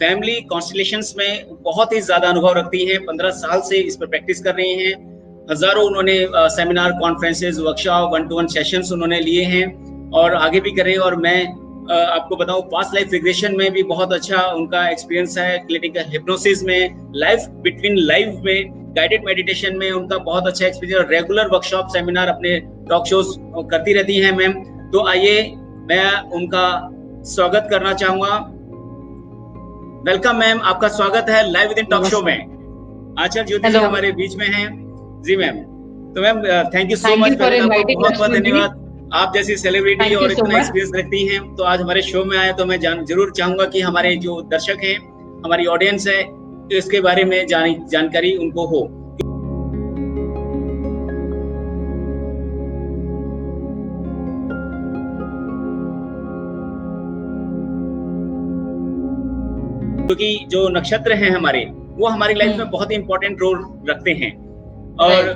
Family constellations में बहुत ही ज्यादा अनुभव रखती हैं। 15 साल से इस पर प्रैक्टिस कर रही हैं। हजारों उन्होंने seminar, conferences, workshop, 1-to-1 sessions उन्होंने लिए हैं और आगे भी कर रही है। और मैं आपको बताऊं, पास्ट लाइफ रिग्रेशन में भी बहुत अच्छा उनका एक्सपीरियंस है। क्लिनिकल हिप्नोसिस में, लाइफ बिटवीन लाइफ में, गाइडेड मेडिटेशन में उनका बहुत अच्छा एक्सपीरियंस। रेगुलर वर्कशॉप, सेमिनार, अपने टॉक शोज करती रहती हैं मैम। तो आइए मैं उनका स्वागत करना चाहूंगा। वेलकम मैम, आपका स्वागत है live with in talk show में। आचार्य ज्योति जी हमारे बीच में हैं। जी मैम। तो ma'am thank you so much, बहुत बहुत धन्यवाद। आप जैसी सेलिब्रिटी और इतना एक्सपीरियंस रखती हैं तो आज हमारे शो में आए, तो मैं जरूर चाहूंगा कि हमारे जो दर्शक हैं, हमारी ऑडियंस है, इसके बारे में जानकारी उनको हो। क्योंकि जो नक्षत्र हैं हमारे, वो हमारी लाइफ में बहुत ही इंपॉर्टेंट रोल रखते हैं। और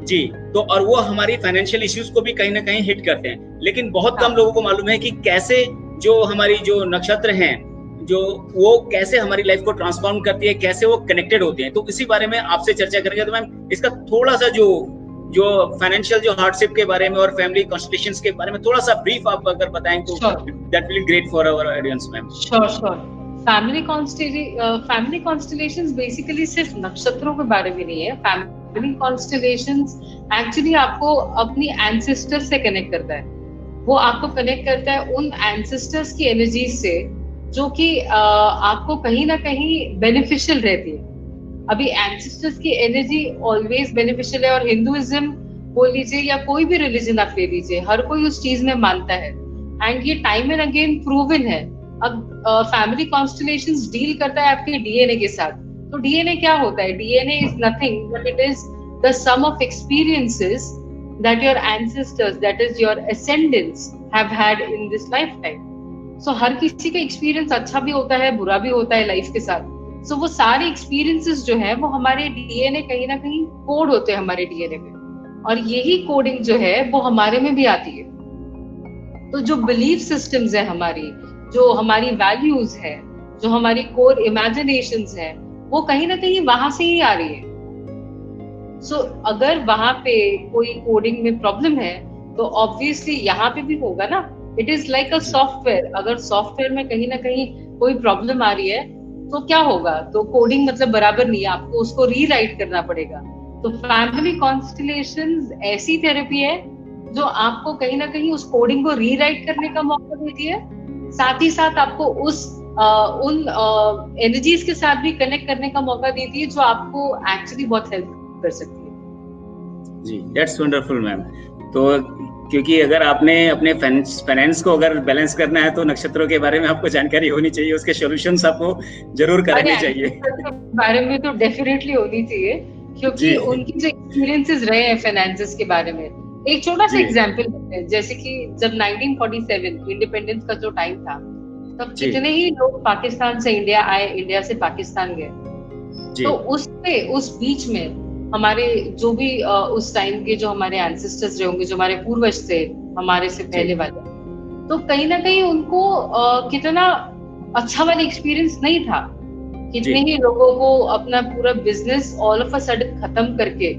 जी, तो और वो हमारी फाइनेंशियल इश्यूज को भी कहीं ना कहीं हिट करते हैं। लेकिन बहुत कम लोगों को मालूम है कि कैसे जो हमारी जो नक्षत्र हैं, जो वो कैसे हमारी लाइफ को ट्रांसफॉर्म करती है, कैसे वो कनेक्टेड होते हैं। तो इसी बारे में आपसे चर्चा करेंगे। तो मैम, इसका थोड़ा सा जो फाइनेंशियल जो हार्डशिप के बारे में और फैमिली कॉन्स्टिट्यूशंस के बारे में थोड़ा सा ब्रीफ आप अगर बताएं तो that will be great for our audience ma'am. Sure. Family constellations basically सिर्फ नक्षत्रों के बारे में नहीं है। फैमिली कॉन्स्टलेशंस एक्चुअली आपको अपनी एंसेस्टर से कनेक्ट करता है। वो आपको कनेक्ट करता है उन एंसेस्टर्स की एनर्जीज से जो कि आपको कहीं ना कहीं बेनिफिशियल रहती है। अभी एंसेस्टर्स की एनर्जी ऑलवेज बेनिफिशियल है, और हिंदुइज्म बोल लीजिए या कोई भी रिलीजन आप ले लीजिए, हर कोई उस चीज में मानता है। एंड ये टाइम एंड अगेन प्रूवन है। अब फैमिली कॉन्स्टलेशंस डील करता है आपके डीएनए के साथ। तो डीएनए क्या होता है? DNA is nothing but it is the sum of experiences that your ancestors, that is your ascendants, have had in this lifetime. So हर किसी का एक्सपीरियंस अच्छा भी होता है, बुरा भी होता है लाइफ के साथ। So वो सारे एक्सपीरियंसेस जो है वो हमारे डीएनए कहीं ना कहीं कोड होते हैं हमारे डीएनए में, और यही कोडिंग जो है वो हमारे में भी आती है। तो जो बिलीफ सिस्टम्स है हमारी, जो हमारी वैल्यूज है, जो हमारी कोर इमेजिनेशंस है, वो कहीं ना कहीं वहां से ही आ रही है। सो अगर वहां पे कोई कोडिंग में प्रॉब्लम है तो ऑब्वियसली यहाँ पे भी होगा ना। It is like a software. अगर सॉफ्टवेयर में कहीं ना कहीं कोई प्रॉब्लम आ रही है तो क्या होगा? तो कोडिंग मतलब बराबर नहीं है, आपको उसको रीराइट करना पड़ेगा। तो फैमिली कॉन्स्टलेशंस ऐसी थेरेपी है जो आपको कहीं ना कहीं उस कोडिंग को रीराइट करने का मौका देती है, साथ ही साथ आपको उन एनर्जीज के साथ भी कनेक्ट करने का मौका देती है जो आपको एक्चुअली बहुत हेल्प कर सकती है। जी, दैट्स वंडरफुल मैम। तो क्योंकि अगर आपने अपने फाइनेंस को अगर बैलेंस करना है तो नक्षत्रों के बारे में आपको जानकारी होनी चाहिए, उसके सॉल्यूशंस आपको जरूर करने चाहिए। बारे में तो डेफिनेटली होनी चाहिए, क्योंकि उनकी जो एक्सपीरियंसेस रहे हैं फाइनेंसेस के बारे में। एक छोटा सा एग्जांपल देते हैं, जैसे कि जब 1947 इंडिपेंडेंस का जो टाइम था, तब कितने ही लोग पाकिस्तान से इंडिया आए, इंडिया से पाकिस्तान गए। तो उस बीच में हमारे जो भी उस टाइम के जो हमारे एंसेस्टर्स रहे होंगे, जो हमारे पूर्वज थे हमारे से पहले वाले, तो कहीं ना कहीं उनको कितना अच्छा वाला एक्सपीरियंस नहीं था। कितने ही लोगों को अपना पूरा business all of a sudden खत्म करके,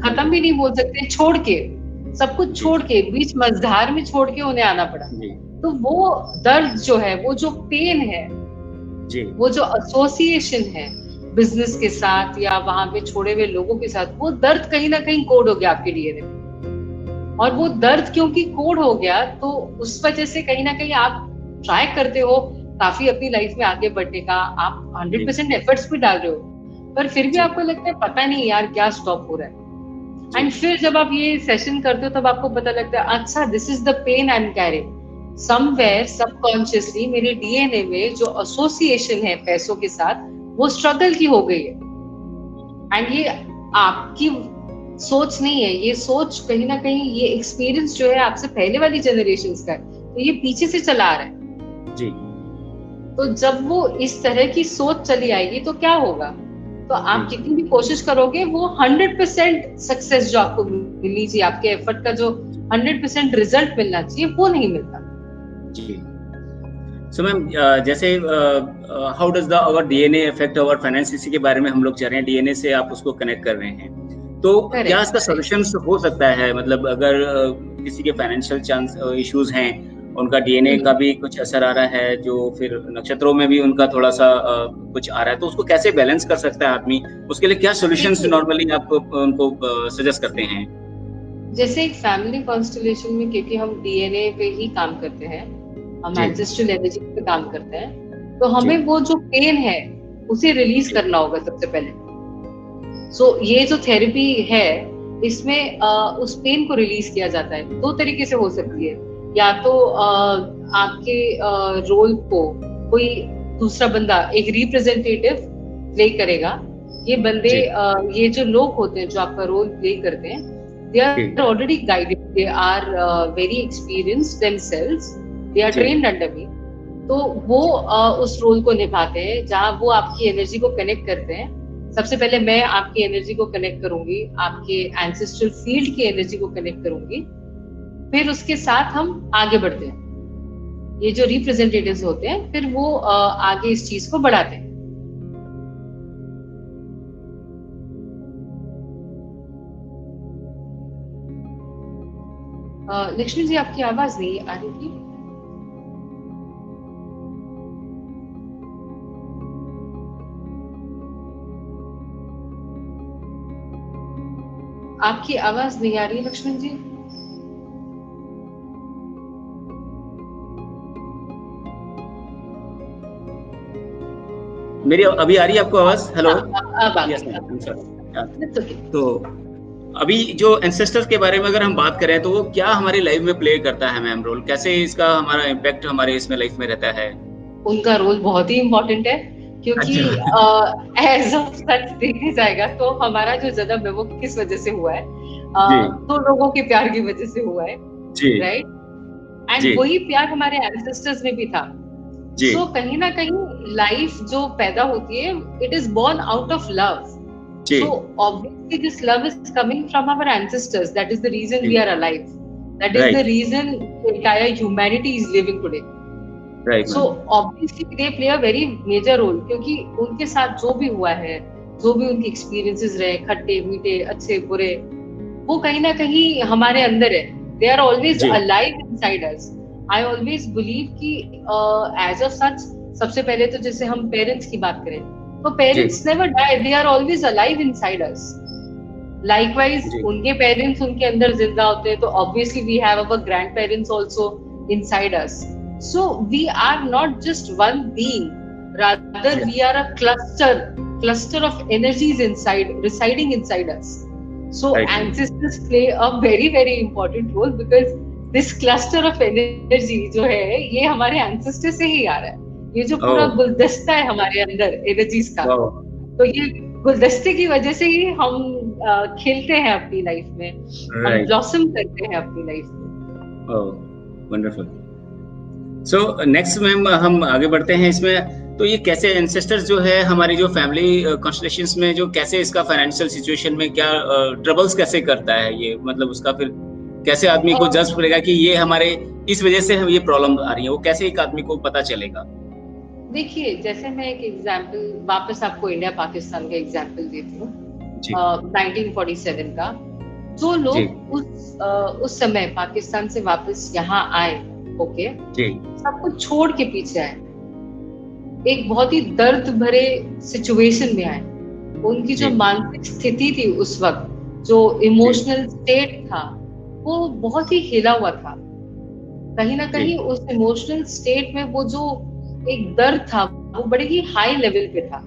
खत्म भी नहीं बोल सकते, छोड़ के, सब कुछ छोड़ के, बीच मझधार में छोड़ के उन्हें आना पड़ा। तो वो दर्द जो है, वो जो पेन है, वो जो एसोसिएशन है बिजनेस के साथ या वहां पे छोड़े हुए लोगों के साथ, वो दर्द कहीं ना कहीं कोड हो गया आपके डीएनए में। और वो दर्द क्योंकि कोड हो गया, तो उस वजह से कहीं ना कहीं आप ट्राई करते हो काफी अपनी लाइफ में आगे बढ़ने का, आप 100% एफर्ट्स भी डाल रहे हो, पर फिर भी आपको लगता है पता नहीं यार क्या स्टॉप हो रहा है। एंड फिर जब आप ये सेशन करते हो तब आपको पता लगता है, अच्छा this is the pain I am carrying somewhere subconsciously. मेरे डीएनए में जो एसोसिएशन है पैसों के साथ, वो स्ट्रगल की हो गई है। एंड ये आपकी सोच नहीं है, ये सोच कहीं ना कहीं, ये एक्सपीरियंस जो है आपसे पहले वाली जनरेशंस का है, तो ये पीछे से चला आ रहा है जी। तो जब वो इस तरह की सोच चली आएगी तो क्या होगा? तो आप कितनी भी कोशिश करोगे, वो 100% सक्सेस जो आपको मिलनी चाहिए, आपके एफर्ट का जो 100% रिजल्ट मिलना चाहिए, वो नहीं मिलता जी। सो मैम, जैसे how does the our DNA affect our finance, इसी के बारे में हम लोग चाह रहे हैं, डीएनए से आप उसको कनेक्ट कर रहे हैं, तो क्या इसका करेक्ट। सॉल्यूशंस हो सकता है? मतलब अगर किसी के फाइनेंशियल चांस इश्यूज हैं, उनका डीएनए का भी कुछ असर आ रहा है, जो फिर नक्षत्रों में भी उनका थोड़ा-सा कुछ आ रहा है, तो उसको कैसे बैलेंस कर सकता है आदमी? उसके लिए क्या सॉल्यूशंस देखिए, नॉर्मली आप उनको सजेस्ट करते हैं? जैसे एक फैमिली कॉन्स्टलेशन में, क्योंकि हम डीएनए पे ही काम करते हैं, हम जी, एंसेस्ट्रल एनर्जी पे काम करते हैं, तो जी, हमें वो जो पेन है उसे रिलीज जी, करना होगा सबसे पहले। सो ये जो थेरेपी है, इसमें उस पेन को रिलीज किया जाता है। दो तरीके से हो सकती है, या तो आपके रोल को कोई दूसरा बंदा, एक रिप्रेजेंटेटिव प्ले करेगा। ये बंदे, जी, ये जो लोग होते हैं जो आपका रोल प्ले करते हैं, दे जी, are already guided, they are very experienced themselves, they are जी, ट्रेन्ड अंडर मी। तो वो जी, उस रोल को निभाते हैं जहाँ वो आपकी एनर्जी को कनेक्ट करते हैं। सबसे पहले मैं आपकी एनर्जी को कनेक्ट करूंगी, आपके एंसेस्ट्रल फील्ड की एनर्जी को कनेक्ट करूंगी, फिर उसके साथ हम आगे बढ़ते हैं। ये जो रिप्रेजेंटेटिव्स होते हैं, फिर वो आगे इस चीज को बढ़ाते हैं। लक्ष्मी जी, आपकी आवाज नहीं आ रही थी। आपकी आवाज नहीं आ रही है लक्ष्मण जी। मेरी अभी आ रही है आपको आवाज़? हेलो? हाँ, अब आ यस गई, मैम, अब आई एम आ सॉरी। गई। That's okay। तो अभी जो एंसेस्टर्स के बारे में अगर हम बात करें, तो वो क्या हमारी लाइफ में प्ले करता है मैम रोल? कैसे इसका हमारा इम्पैक्ट हमारे इसमें लाइफ में रहता है? उनका रोल बहुत ही इम्पोर्टेंट है, क्योंकि अच्छा। एज ऑफ सच देखा जाएगा तो हमारा जो जन्म है वो किस वजह से हुआ है? जी, दो लोगों के प्यार की वजह से हुआ है, जी, राइट? जी, एंड वही प्यार हमारे एंसेस्टर्स में भी था। जी, सो कहीं ना कहीं लाइफ जो पैदा होती है, it is born out of love. जी, So obviously this love is coming from our ancestors. That is the reason we जी, are alive. That is the right, reason the entire humanity is living today. Right So ma'am. obviously they play a very major role, क्योंकि उनके साथ जो भी हुआ है, जो भी उनके experiences रहे, खट्टे मीठे अच्छे बुरे, वो कहीं ना कहीं हमारे अंदर है। They are always ji, alive inside us. I always believe कि as of such, सबसे पहले तो जैसे हम पेरेंट्स की बात करें, तो जी, parents never die. They are always alive inside us. Likewise, जी, उनके पेरेंट्स उनके अंदर जिंदा होते हैं, तो obviously we have our grandparents also inside us. So we are not just one being, rather जी, we are a cluster of energies inside, residing inside us. So right ma'am. ancestors play a very very important role, because this cluster of energy जो है, ये हमारे ancestors से ही आ रहा है। ये जो पूरा ओह! गुलदस्ता है हमारे अंदर एनर्जीज का, वाओ! तो ये गुलदस्ते की वजह से ही हम खिलते हैं अपनी लाइफ में, हम राइट, ब्लॉसम करते हैं अपनी लाइफ में। ओह! वंडरफुल। सो नेक्स्ट मैम, हम आगे बढ़ते हैं इसमें, तो ये कैसे एंसेस्टर्स जो है हमारी जो फैमिली कॉन्स्टलेशंस में, जो कैसे इसका फाइनेंशियल सिचुएशन में क्या ट्रबल्स कैसे करता है ये, मतलब उसका फिर कैसे आदमी को जज करेगा कि ये हमारे इस वजह से हम ये प्रॉब्लम आ रही है, वो कैसे एक आदमी को पता चलेगा? देखिए, जैसे मैं एक एग्जांपल वापस आपको इंडिया पाकिस्तान का एग्जांपल देती हूँ, जी, 1947 का। जो जी, लोग उस समय पाकिस्तान से वापस यहाँ आए, ओके, जी, सब कुछ छोड़ के पीछे आए, एक बहुत ही दर्द भरे सिचुएशन में आए। उनकी जो जी, मानसिक स्थिति थी उस वक्त, जो जी, इमोशनल स्टेट था, वो बहुत ही हिला हुआ था। कहीं ना जी, कहीं उस इमोशनल स्टेट में वो जो एक दर्द था, वो बड़े ही हाई लेवल पे था।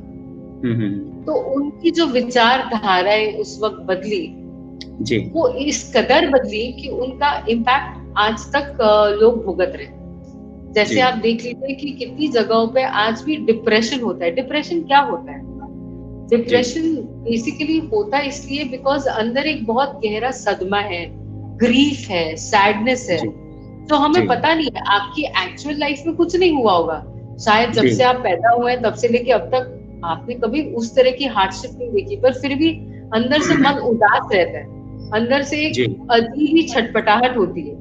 तो उनकी जो विचारधाराएं उस वक्त बदली, जी, वो इस कदर बदली कि उनका इम्पैक्ट आज तक लोग भुगत रहे हैं। जैसे जी, आप देख लीजिए कि कितनी जगहों पे आज भी डिप्रेशन होता है। डिप्रेशन क्या होता है? जी, डिप्रेशन बेसिकली होता है इसलिए बिकॉज अंदर एक बहुत गहरा सदमा है, ग्रीफ है, सैडनेस है, जी, तो हमें जी, पता नहीं है। आपकी एक्चुअल लाइफ में कुछ नहीं हुआ होगा, शायद जब जी, से आप पैदा हुए हैं तब से लेके अब तक आपने कभी उस तरह की हार्डशिप नहीं देखी, पर फिर भी अंदर से मन उदास रहता है, अंदर से जी, एक अजीब ही छटपटाहट होती है।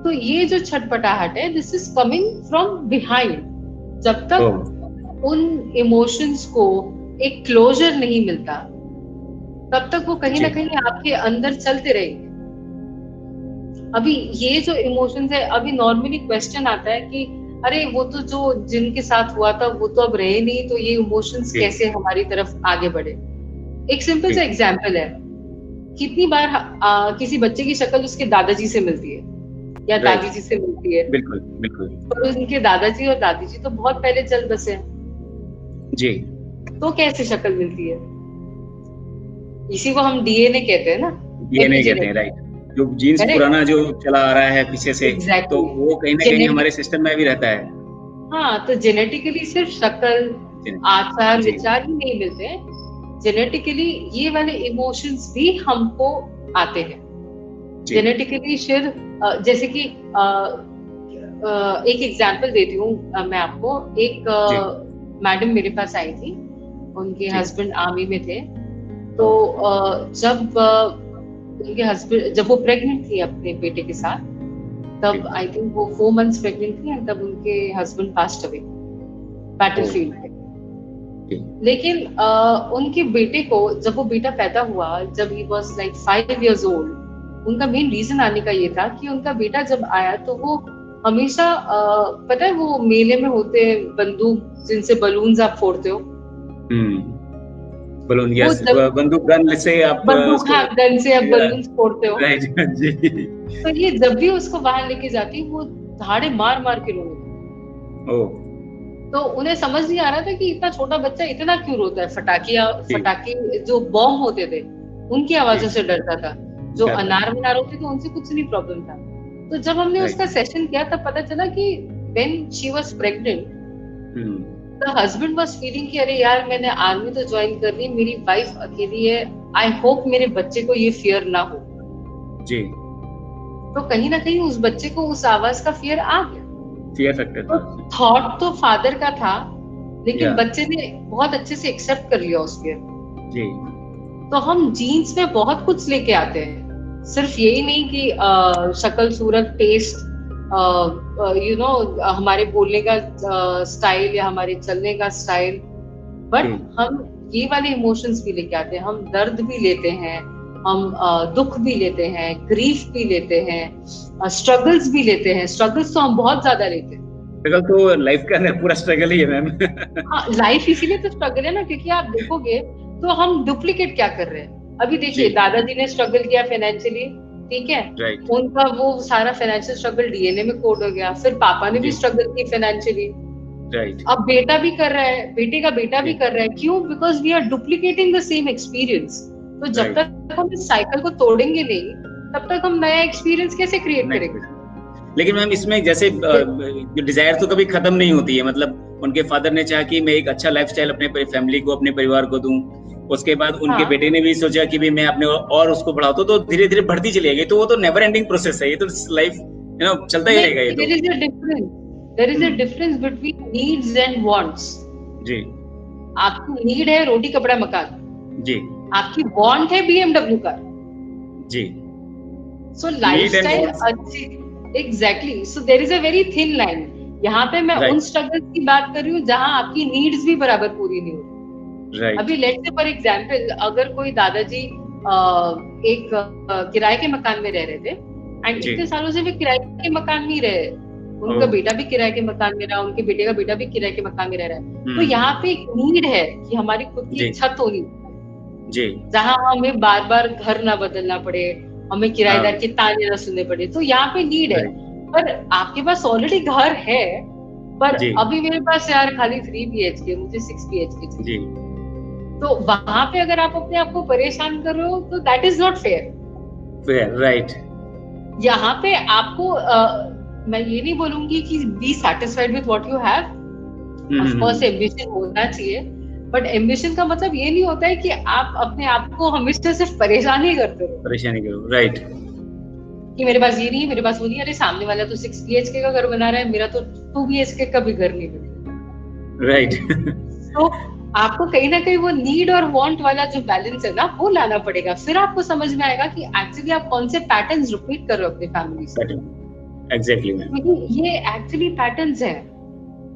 तो ये जो छटपटाहट है, this is coming from behind. जब तक उन इमोशंस को एक क्लोजर नहीं मिलता, तब तक वो कहीं ना कहीं आपके अंदर चलते रहेंगे. अभी ये जो इमोशंस है, अभी नॉर्मली क्वेश्चन आता है कि अरे वो तो जो जिनके साथ हुआ था वो तो अब रहे नहीं, तो ये इमोशंस कैसे हमारी तरफ आगे बढ़े. एक सिंपल सा एग्जांपल है, कितनी बार किसी बच्चे की शक्ल उसके दादाजी से मिलती है या दादी जी से मिलती है. बिल्कुल बिल्कुल. और उनके दादाजी और दादी जी तो बहुत पहले चल बसे हैं जी. तो कैसे शक्ल मिलती है? इसी को हम डीएनए कहते हैं ना. डीएनए कहते हैं, राइट. जो जीन्स पुराना जो चला आ रहा है पीछे से, तो वो कहीं ना कहीं हमारे सिस्टम में भी रहता है. हाँ, तो जेनेटिकली सिर्फ शक्ल, आचार विचार ही नहीं मिलते हैं, जेनेटिकली ये वाले इमोशंस भी हमको आते हैं. जेनेटिकली सिर्फ जैसे कि एक एग्जांपल देती हूँ मैं आपको. एक मैडम मेरे पास आई थी, उनके हस्बैंड आर्मी में थे. तो जब उनके हस्बैंड, जब वो प्रेग्नेंट थी अपने बेटे के साथ, तब आई थिंक वो 4 months प्रेग्नेंट थी, तब उनके हस्बैंड पास्ड अवे बैटलफील्ड पे. लेकिन उनके बेटे को, जब वो बेटा पैदा हुआ, जब he was like 5 years old, उनका मेन रीजन आने का ये था कि उनका बेटा जब आया तो वो हमेशा पता है वो मेले में होते हैं बंदूक जिनसे बलून्स आप फोड़ते हो. बलून, यस, बंदूक गन से आप गन से आप बलून्स फोड़ते हो. जी. तो ये जब भी उसको बाहर लेके जाती, वो धाड़े मार मार के रोने. तो उन्हें समझ नहीं आ रहा था कि इतना छोटा बच्चा इतना क्यों रोता है. फटाके जो बॉम्ब होते थे उनकी आवाजों से डरता था. जो अनार वनार होते थे उनसे कुछ नहीं प्रॉब्लम था. तो जब हमने उसका सेशन किया तब पता चला कि when she was pregnant, the husband was feeling कि अरे यार, मैंने आर्मी तो ज्वाइन कर ली, मेरी वाइफ अकेली है, आई होप मेरे बच्चे को ये फियर ना हो. जी. तो कहीं ना कहीं उस बच्चे को उस आवाज का फियर आ गया. फियर फैक्टर था. थॉट तो फादर का था, लेकिन बच्चे ने बहुत अच्छे से एक्सेप्ट कर लिया उस फियर. जी. तो हम जीन्स में बहुत कुछ लेके आते हैं, सिर्फ यही नहीं कि शक्ल, सूरत, टेस्ट, यू नो, हमारे बोलने का स्टाइल या हमारे चलने का स्टाइल, बट हम ये वाले इमोशंस भी लेके आते हैं. हम दर्द भी लेते हैं, हम दुख भी लेते हैं, ग्रीफ भी लेते हैं, स्ट्रगल्स भी लेते हैं. स्ट्रगल्स तो हम बहुत ज्यादा लेते हैं. स्ट्रगल तो लाइफ का पूरा स्ट्रगल ही है मैम. हाँ, लाइफ इसीलिए तो स्ट्रगल है ना, क्योंकि आप देखोगे तो हम डुप्लीकेट क्या कर रहे हैं. अभी देखिए, दादाजी ने स्ट्रगल किया फाइनेंशियली, ठीक है, उनका वो सारा फाइनेंशियल स्ट्रगल डीएनए में कोड हो गया. फिर पापा ने भी स्ट्रगल की फाइनेंशियली, अब बेटा भी कर रहा है, बेटे का बेटा भी कर रहा है. क्यों? Because we are duplicating the same experience. तो जब तक हम इस साइकिल को तोड़ेंगे नहीं, तब तक हम नया एक्सपीरियंस कैसे क्रिएट करेंगे? लेकिन मैम इसमें जैसे डिजायर तो कभी खत्म नहीं होती है. मतलब उनके फादर ने चाहा कि मैं एक अच्छा लाइफस्टाइल अपने फैमिली को, अपने परिवार को दूं. उसके बाद उनके बेटे ने भी सोचा कि भी मैं अपने और उसको बढ़ाता, तो धीरे धीरे बढ़ती चली जाएगी. तो वो तो नेवर एंडिंग प्रोसेस है, ये तो लाइफ चलता ही रहेगा. ये तो there is a difference between needs and wants. जी. आपकी नीड है रोटी कपड़ा मकान. जी. आपकी वांट है BMW कार. जी. सो लाइफस्टाइल अच्छी, exactly. So there is a very thin line. यहाँ पे मैं उन स्ट्रगल्स की बात कर रही हूँ जहाँ आपकी नीड्स भी बराबर पूरी नहीं होती. अभी लेट्स से फॉर एग्जांपल, अगर कोई दादाजी एक किराए के मकान में रह रहे थे, एंड इतने सालों से वे किराए के मकान में रहे, उनका बेटा भी किराए के मकान में रहा, उनके बेटे का बेटा भी किराए के मकान में रह रहा है. तो यहाँ पे एक नीड है कि हमारी खुद की छत होनी, जहाँ हमें बार बार घर ना बदलना पड़े, हमें किराएदार के ताने ना सुनने पड़े. तो यहाँ पे नीड है. पर आपके पास ऑलरेडी घर है, पर अभी मेरे पास यार खाली 3 BHK, मुझे 6 BHK चाहिए. तो वहां पे अगर आप अपने आप को परेशान कर रहे हो, तो that is not fair. Right. यहाँ पे आपको मैं ये नहीं बोलूंगी कि B satisfied with what you have. Of course ambition होना चाहिए, बट एम्बिशन का मतलब ये नहीं होता है कि आप अपने आप को हमेशा सिर्फ परेशान ही करते रहो. परेशानी करो. राइट. कि मेरे पास ये नहीं है, मेरे पास वो नहीं. अरे सामने वाला तो 6 BHK का घर बना रहा है, मेरा तो 2 BHK का भी घर नहीं बना. राइट. तो आपको कहीं ना कहीं वो नीड और वांट वाला जो बैलेंस है ना, वो लाना पड़ेगा. फिर आपको समझ में आएगा कि एक्चुअली आप कौन से पैटर्न्स रिपीट कर रहे हो अपनी फैमिली से. Exactly ma'am. क्योंकि ये एक्चुअली पैटर्न्स है,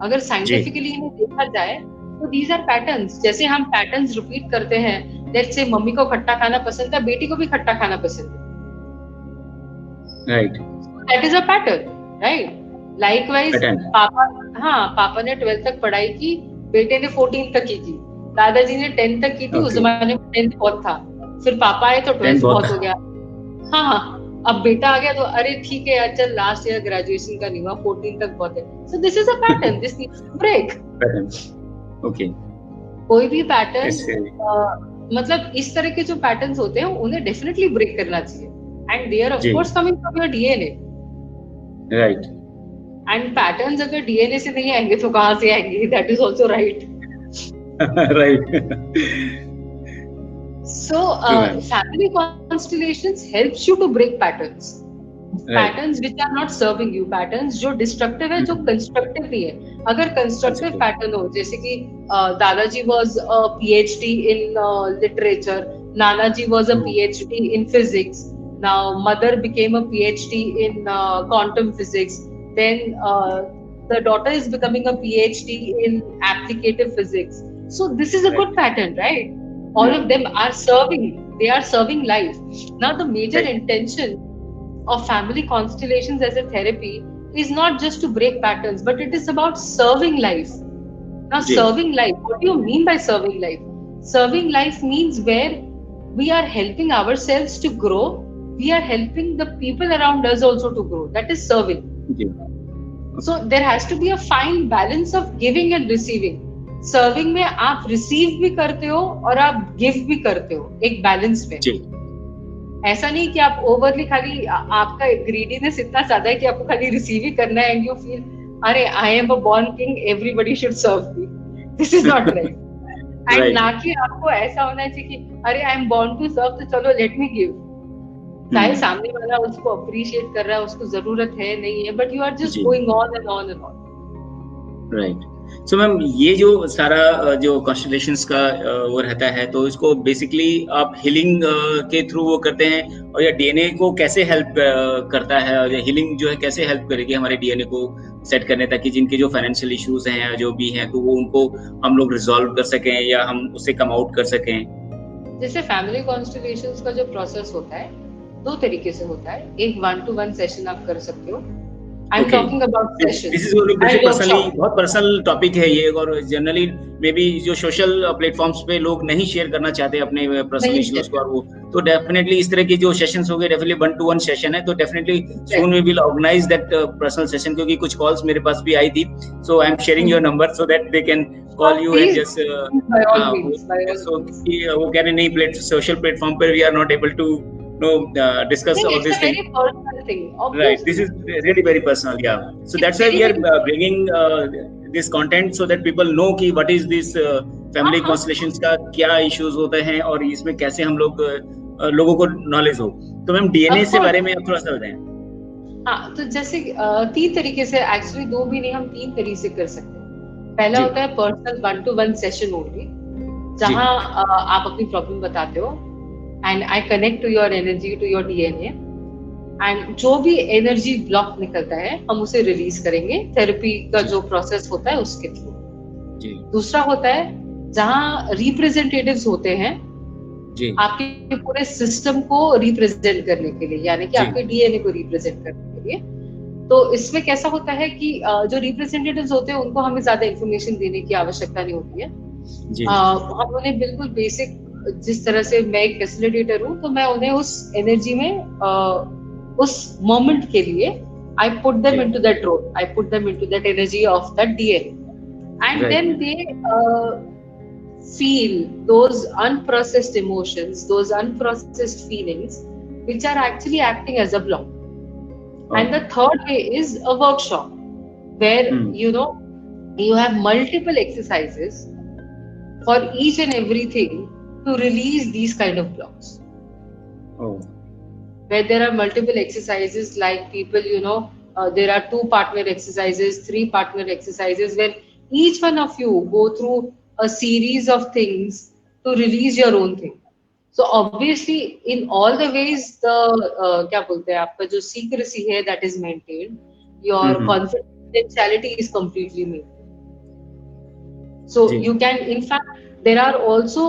अगर साइंटिफिकली इन्हें देखा जाए तो दीज आर पैटर्न्स। जैसे हम पैटर्न्स रिपीट करते हैं, लेट्स से मम्मी को खट्टा खाना पसंद था, बेटी को भी खट्टा खाना पसंद है, right, that is a pattern, right? Likewise pattern, पापा ने 12th तक पढ़ाई की, बेटे ने 14 तक की थी, दादाजी ने 10th तक की थी, उस ओके, जमाने में 10th बहुत था, फिर पापा आए तो 12th बहुत बहुत हो गया, हाँ, अब बेटा आ गया तो अरे ठीक है यार, चल लास्ट ईयर ग्रेजुएशन का नहीं हुआ, 14 तक बहुत है। So this is a pattern, this needs to break. Pattern, okay, कोई भी पैटर्न इससे मतलब इस तरह के जो पैटर्न्स होते हैं उन्हें डेफिनेटली ब्रेक करना चाहिए, एंड दे आर ऑफ जी, course coming from your DNA. Right, and patterns अगर डीएनए से नहीं आएंगे तो कहाँ से आएंगे? That is also right. Right, So, family constellations helps you to break patterns. Patterns which are not serving you, patterns जो destructive है, जो constructive नहीं है। अगर constructive pattern हो, जैसे कि दादाजी was a PhD in literature, Nana ji was a PhD in physics, now mother became a PhD in quantum physics, then the daughter is becoming a PhD in applicative physics. So this is a good pattern, right? All of them are serving, they are serving life. Now the major intention of family constellations as a therapy is not just to break patterns, but it is about serving life. Now serving life, what do you mean by serving life? Serving life means where we are helping ourselves to grow, we are helping the people around us also to grow. That is serving. So there has to be a fine balance of giving and receiving. Serving में आप receive भी करते हो और आप give भी करते हो, एक बैलेंस में। ऐसा नहीं कि आप ओवरली खाली, आपका ग्रीडीनेस इतना ज्यादा है कि आपको खाली रिसीव ही करना है एंड यू फील अरे I am a born king, everybody should serve me. This is not right. And ना कि आपको ऐसा होना चाहिए कि अरे I am born to serve, तो चलो लेट मी गिव। चाहे सामने वाला उसको अप्रिशिएट कर रहा है, उसको जरूरत है नहीं है, but you are just going on and on and on. Right. So ma'am, ये जो सारा जो कॉन्स्टेलेशंस का वो रहता है, तो इसको बेसिकली आप हीलिंग के थ्रू वो करते हैं, और या डीएनए को कैसे हेल्प करता है, और हीलिंग जो है कैसे हेल्प करेगी हमारे डीएनए को सेट करने, ताकि जिनके जो फाइनेंशियल इश्यूज हैं जो भी हैं, तो वो उनको हम लोग रिजॉल्व कर सकें या हम उससे कम आउट कर सकें? जैसे फैमिली कॉन्स्टेलेशंस का जो प्रोसेस होता है, दो तरीके से होता है। एक 1-to-1 सेशन आप कर सकते हो। I'm talking about sessions. This is personally बहुत पर्सनल टॉपिक है ये, और जनरली मे बी जो सोशल प्लेटफॉर्म्स पे लोग नहीं शेयर करना चाहते अपने पर्सनल इश्यूज को, और वो तो डेफिनेटली इस तरह की जो सेशंस हो गए, डेफिनेटली 1-to-1 सेशन है, तो definitely soon we will organise that personal session, क्योंकि कुछ कॉल्स मेरे पास भी आई थी, so I am sharing your number so that they can call you and just so वो कह रहे नहीं, सोशल प्लेटफॉर्म पर we are not able to discuss all these things. Very personal thing. Right, this is really very personal, yeah. So that's why we are bringing this content so that people know कि what is this family constellations का क्या issues होते हैं, और इसमें कैसे हम लोग लोगों को knowledge हो। तो मैम डीएनए से बारे में आप थोड़ा सा बताएं। हाँ, तो जैसे 3 तरीके से, एक्चुअली 2 भी नहीं, हम 3 तरीके से कर सकते हैं। पहला होता है पर्सनल 1-to-1 सेशन ओनली, जहाँ आप अपनी प्रॉब्लम बताते हो and I connect to your energy, to your DNA, and जो भी एनर्जी ब्लॉक निकलता है हम उसे रिलीज करेंगे थेरेपी का जो प्रोसेस होता है उसके थ्रू। दूसरा होता है जहाँ रिप्रेजेंटेटिव्स होते हैं आपके पूरे सिस्टम को रिप्रेजेंट करने के लिए, यानी कि आपके डीएनए को रिप्रेजेंट करने के लिए। तो इसमें कैसा होता है कि जो रिप्रेजेंटेटिव्स होते हैं उनको हमें ज्यादा इंफॉर्मेशन देने की आवश्यकता नहीं होती है। हम उन्हें बिल्कुल बेसिक, जिस तरह से मैं एक फैसिलिटेटर हूँ, तो मैं उन्हें उस एनर्जी में उस मोमेंट के लिए I put them into that role, I put them into that energy of that DNA, and then they feel those unprocessed emotions, those unprocessed feelings, which are actually acting as a block. And the third way is a workshop where you have multiple exercises for each and everything to release these kind of blocks. Where there are multiple exercises, like people, there are 2 partner exercises, 3 partner exercises, where each one of you go through a series of things to release your own thing. So obviously, in all the ways, the क्या बोलते हैं, आपका जो secrecy है that is maintained, your confidentiality is completely maintained. So ji you can, in fact, there are also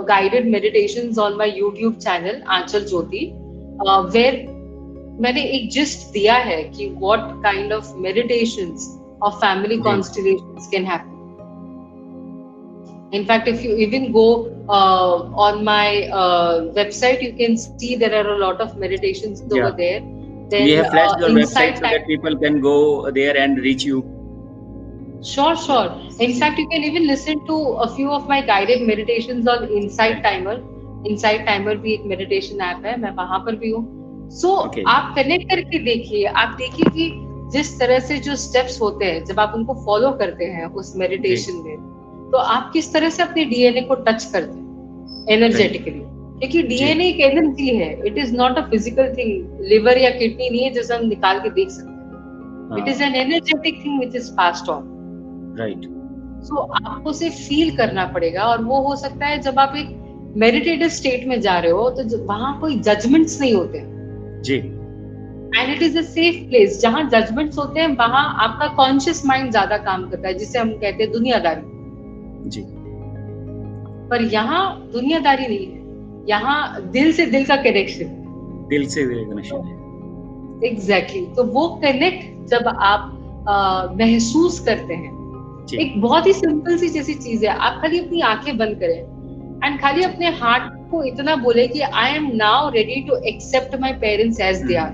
guided meditations on my YouTube channel Aanchal Jyoti, where मैंने एक gist दिया है कि what kind of meditations of family ji constellations can happen. In fact, if you even go on my website, you can see there are a lot of meditations over yeah. there. We Then have flashed your website inside so that time, people can go there and reach you. sure. In fact, you can even listen to a few of my guided meditations on Insight Right. Timer. Insight Timer भी एक meditation app है, मैं वहां पर भी हूँ. So Okay. आप connect करके देखिए, आप देखिए कि जिस तरह से जो स्टेप्स होते हैं, जब आप उनको फॉलो करते हैं उस मेडिटेशन में, तो आप किस तरह से अपने डीएनए को टच करते हैं एनर्जेटिकली. क्योंकि डीएनए एक एनर्जी है, it is not a physical thing. Liver या किडनी नहीं है जैसे हम निकाल के देख सकते हैं. It is an energetic thing which is passed on. Right. So आपको उसे फील करना पड़ेगा, और वो हो सकता है जब आप एक मेडिटेटिव स्टेट में जा रहे हो, तो वहां कोई जजमेंट्स नहीं होते जी. And it is a safe place. जहां जजमेंट्स होते हैं वहां आपका कॉन्शियस माइंड ज्यादा काम करता है, जिसे हम कहते हैं दुनियादारी जी. पर यहाँ दुनियादारी नहीं है, यहाँ दिल से दिल का कनेक्शन. दिल से दिल कनेक्शन है. एग्जैक्टली. तो वो कनेक्ट जब आप महसूस करते हैं, एक बहुत ही सिंपल सी जैसी चीज है, आप खाली अपनी आंखें बंद करें एंड खाली अपने हार्ट को इतना बोले कि I am now ready to accept my parents as they are.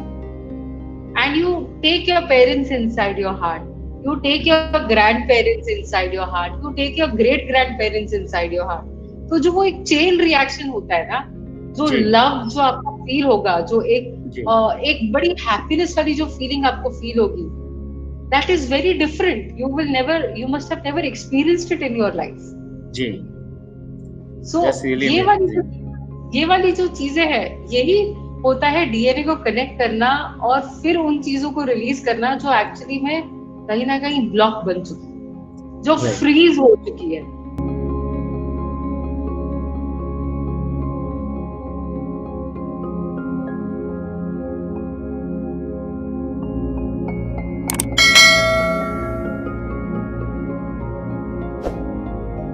And you take your parents inside your heart, you take your grandparents inside your heart, you take your great grandparents inside your heart. तो जो वो एक chain reaction होता है ना, जो love जो आपको फील होगा, जो एक बड़ी हैप्पीनेस वाली जो फीलिंग आपको फील होगी, that is very different. You must have never experienced it in your life. Ji. So really ये वाली जो चीजें हैं, यही होता है डीएनए को कनेक्ट करना और फिर उन चीजों को रिलीज करना जो एक्चुअली में कहीं ना कहीं ब्लॉक बन चुकी है, जो फ्रीज हो चुकी है.